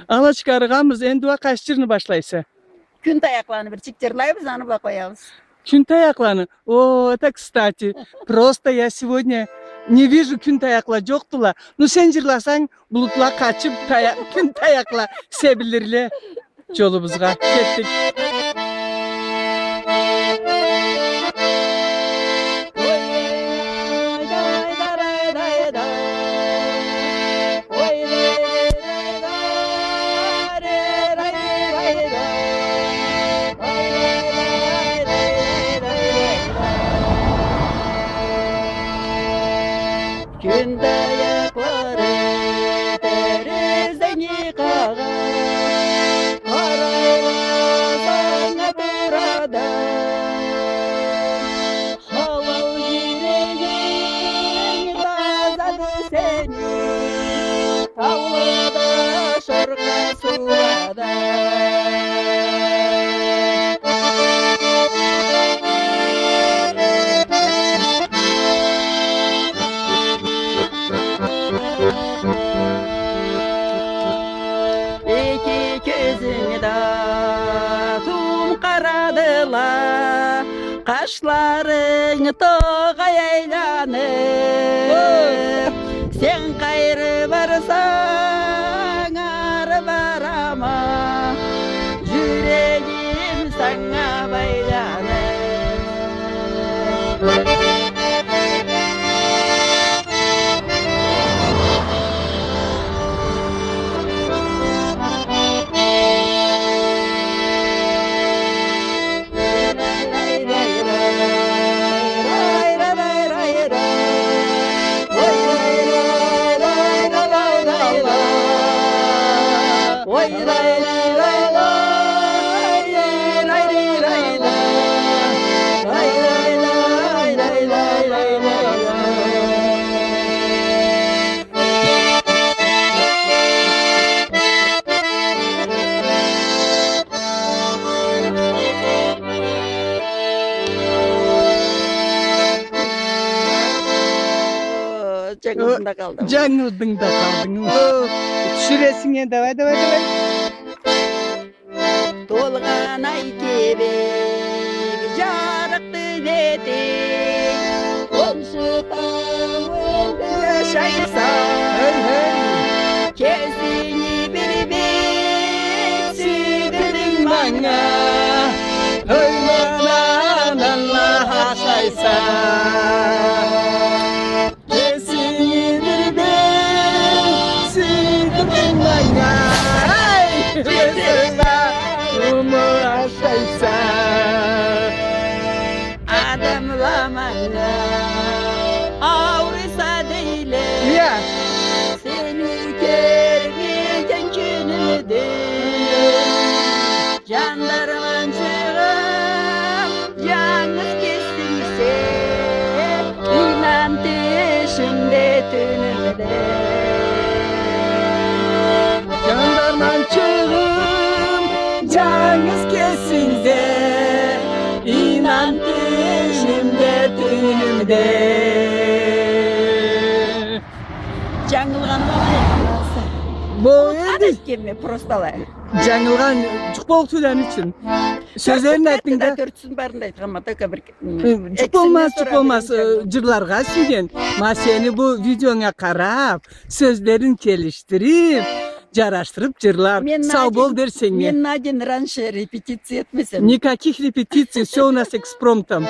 Ala çıkarıgamız enduva kaç çırını başlaysa. Gün tayaklarını bir çıktırlayız, onu bak koyarız. Кюн таякланы. О, это кстати. Просто я сегодня не вижу күн таякла жоктула. Ну сен жырласаң булутла качып күн таякла себилирле жолубузга кеттик. Gün dayakları terizden yıkağa Karaylasana burada Halal yüreğin tazadı seni Tavlada şarkı suvada İki gözünü de tum karadılar Kaşların toğa eylanır Sen gayrı varsan arı var ama Yüreğim sana baylanır Canımda kaldım. Жаңылдың да қалдың. Түсіресің давай. Толған ай кебек жарықты бетек Қоншы тауында yaşaysan Kesini bir bek sürdün bana Ölmeden Allah yaşaysan Kesini bir bek sürdün bana Adamlamana Avrisa değil Ya, Seni görmeyen günümdür Jandarman çıgım Yalnız kesinse İnan düşümde tünümde jandarman çığım, canınız kesin de, inan düşümde tünümde. Жаңылған Bu Adres kelme prostalar. жаңылған жұқпол түлән үшін. Сөздерін айттың да. Төртсін барында айтқанма только бір Жұқполмас жырларға сүйген. Ма сені bu videoңа қарап, сөздерін келіштіріп, жараштырып жырлар. Сау бол дерсең. Мен на день раньше репетиция етмесем. Никаких репетиций, все у нас экспромтом.